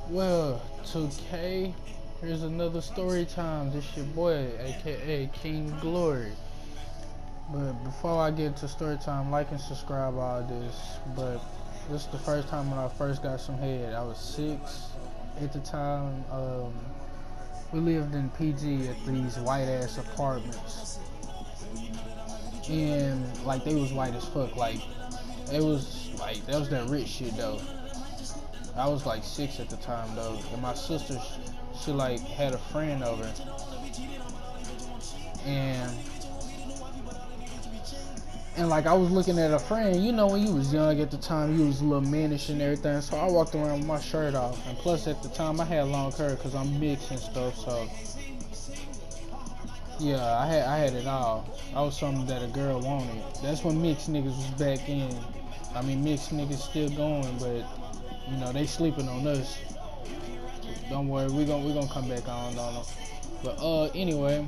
Well, 2K, here's another story time. This your boy, aka King Glory. But before I get to story time, like and subscribe all this. But this is the first time when I first got some head. I was 6 at the time. We lived in PG at these white ass apartments, and like they was white as fuck. Like it was like that was that rich shit though. I was like 6 at the time though, and my sister, she like had a friend over, and like I was looking at a friend. You know, when you was young at the time, you was a little mannish and everything. So I walked around with my shirt off, and plus at the time I had long hair because I'm mixed and stuff. So yeah, I had it all. I was something that a girl wanted. That's when mixed niggas was back in. I mean, mixed niggas still going, but you know they sleeping on us. Don't worry, we gonna come back on them. But anyway,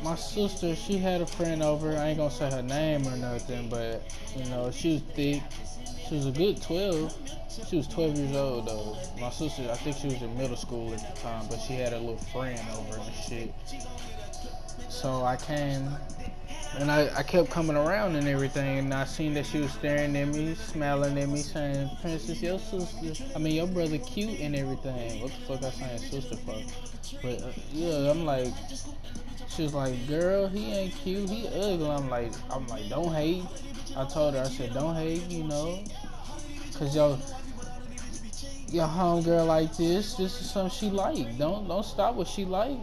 my sister, she had a friend over. I ain't gonna say her name or nothing, but you know she was thick. She was a good 12. She was 12 years old though. My sister, I think she was in middle school at the time, but she had a little friend over and shit. So I came and I kept coming around and everything, and I seen that she was staring at me, smiling at me, saying, "Princess, your sister, I mean your brother, cute and everything." What the fuck I saying sister for? But yeah, I'm like, she was like, "Girl, he ain't cute, he ugly." I'm like, don't hate. I told her, I said, don't hate, you know, cause your homegirl like this is something she like. Don't stop what she like.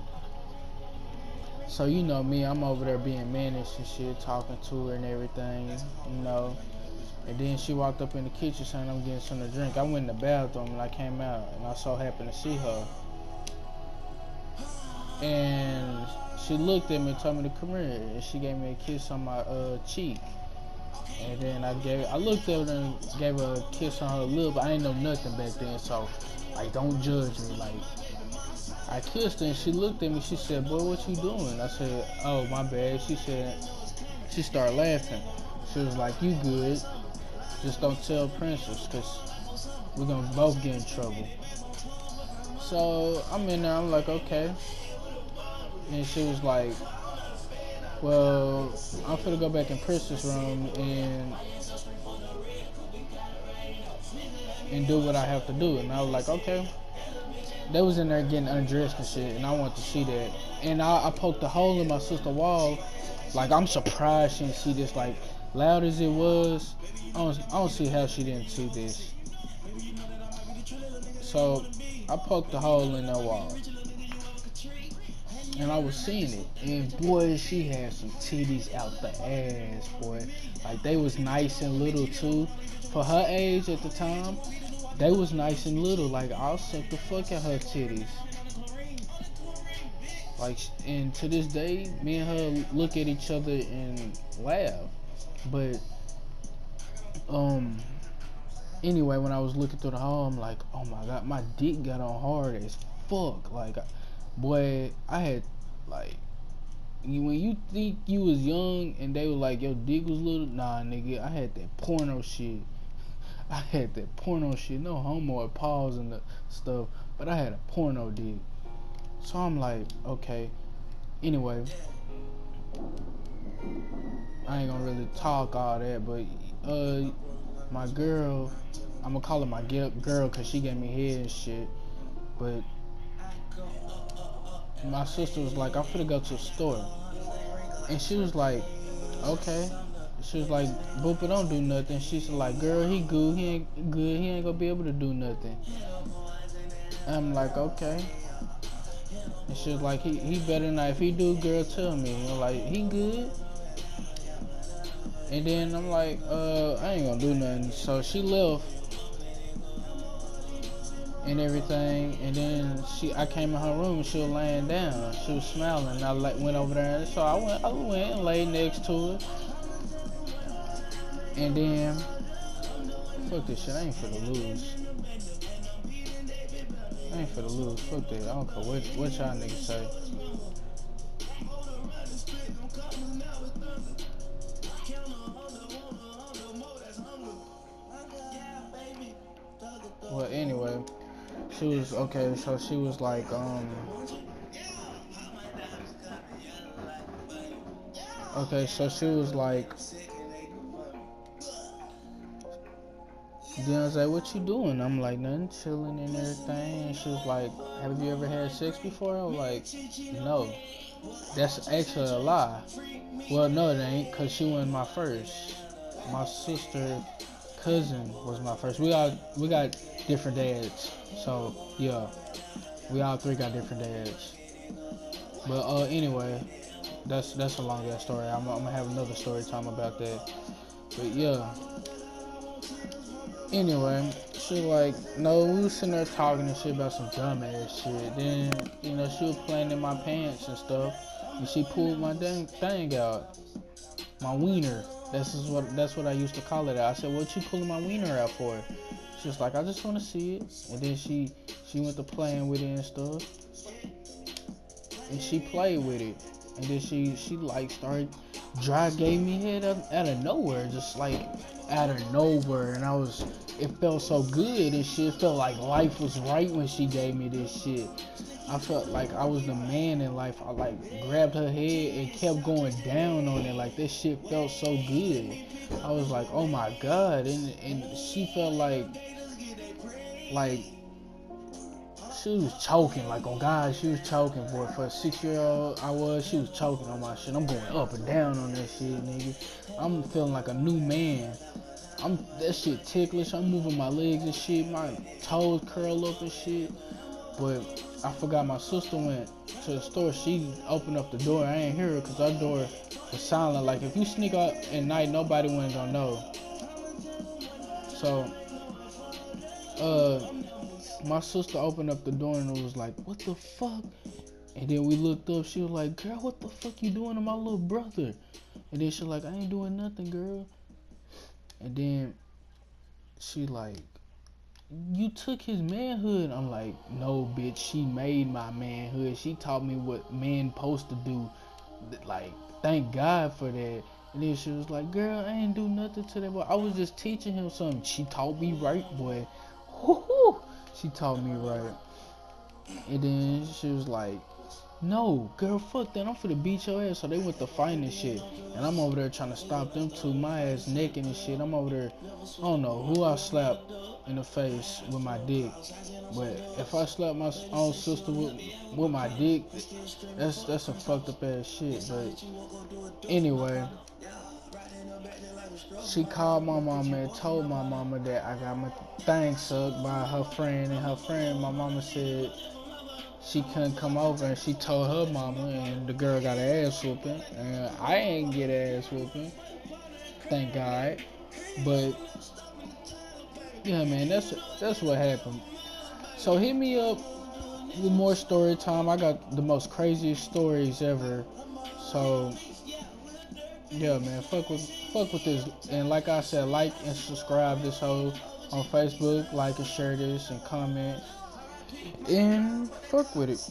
So you know me, I'm over there being mannish and shit, talking to her and everything, you know. And then she walked up in the kitchen saying I'm getting something to drink. I went in the bathroom and I came out and I so happened to see her. And she looked at me and told me to come here, and she gave me a kiss on my cheek. And then I looked at her and gave her a kiss on her lip. I ain't know nothing back then, so like don't judge me. Like I kissed her and she looked at me. She said, "Boy, what you doing?" I said, "Oh, my bad." She said, she started laughing. She was like, "You good? Just don't tell Princess, cause we're gonna both get in trouble." So I'm in there. I'm like, okay. And she was like, "Well, I'm finna go back in Princess' room and do what I have to do." And I was like, okay. They was in there getting undressed and shit, and I wanted to see that. And I poked a hole in my sister's wall. Like, I'm surprised she didn't see this. Like, loud as it was, I don't see how she didn't see this. So I poked a hole in that wall, and I was seeing it. And boy, she had some titties out the ass, boy. Like, they was nice and little too. For her age at the time, they was nice and little. Like, I'll suck the fuck out her titties. Like, and to this day, me and her look at each other and laugh. But um, anyway, when I was looking through the hole, I'm like, oh my god, my dick got on hard as fuck. Like, boy, I had like, when you think you was young and they were like, your dick was little, nah, nigga, I had that porno shit. I had that porno shit. No homo or pause and the stuff, but I had a porno dick. So I'm like, okay. Anyway, I ain't gonna really talk all that, but my girl, I'm gonna call her my girl because she gave me head and shit. But my sister was like, I'm finna go to the store, and she was like, okay. She was like, Boopa don't do nothing. She's like, girl, he good, he ain't good, he ain't gonna be able to do nothing. And I'm like, okay. And she was like, he better not. If he do, girl, tell me. And I'm like, he good. And then I'm like, I ain't gonna do nothing. So she left and everything. And then I came in her room and she was laying down. She was smiling. And I went over there. So I went and laid next to her. And then, fuck this shit. I ain't finna lose. I ain't finna lose. Fuck that. I don't care what y'all niggas say. She was okay. So she was like, okay. So she was like, then I was like, what you doing? I'm like, nothing, chilling and everything. And she was like, have you ever had sex before? I was like, no. That's actually a lie. Well, no, it ain't, cause she wasn't my first. My sister, cousin was my first. We got different dads. So yeah, we all three got different dads. But anyway, that's a long ass story. I'm gonna have another story time about that. But yeah. Anyway, she like, no, we was sitting there talking and shit about some dumbass shit. Then, she was playing in my pants and stuff, and she pulled my dang thing out, my wiener. That's what I used to call it. I said, what you pulling my wiener out for? She was like, I just want to see it. And then she went to playing with it and stuff, and she played with it. And then she like started gave me head out of nowhere, just like out of nowhere, and it felt so good and shit. It felt like life was right when she gave me this shit. I felt like I was the man in life. I like grabbed her head and kept going down on it. Like this shit felt so good. I was like, oh my god, and she felt like she was choking, like on God, she was choking, boy. For a 6-year-old, she was choking on my shit. I'm going up and down on that shit, nigga. I'm feeling like a new man. That shit ticklish. I'm moving my legs and shit. My toes curl up and shit. But I forgot my sister went to the store. She opened up the door. I ain't hear her because our door was silent. Like if you sneak out at night, nobody wasn't gonna know. So, my sister opened up the door and it was like, what the fuck? And then we looked up, she was like, girl, what the fuck you doing to my little brother? And then she like, I ain't doing nothing, girl. And then she like, you took his manhood. I'm like, no, bitch, she made my manhood. She taught me what men supposed to do. Like, thank God for that. And then she was like, girl, I ain't do nothing to that boy. I was just teaching him something. She taught me right, boy. Woo-hoo. She taught me right. And then she was like, no, girl, fuck that. I'm finna beat your ass. So they went to fighting and shit. And I'm over there trying to stop them two. My ass naked and shit. I'm over there. I don't know who I slapped in the face with my dick. But if I slap my own sister with my dick, that's some fucked up ass shit. But anyway, she called my mama and told my mama that I got my thing sucked by her friend. And her friend, my mama said, she couldn't come over, and she told her mama, and the girl got her ass whooping, and I ain't get ass whooping, thank God. But yeah, man, that's what happened. So hit me up with more story time. I got the most craziest stories ever. So yeah, man, fuck with this, and like I said, like and subscribe this whole on Facebook, like and share this and comment, and fuck with it.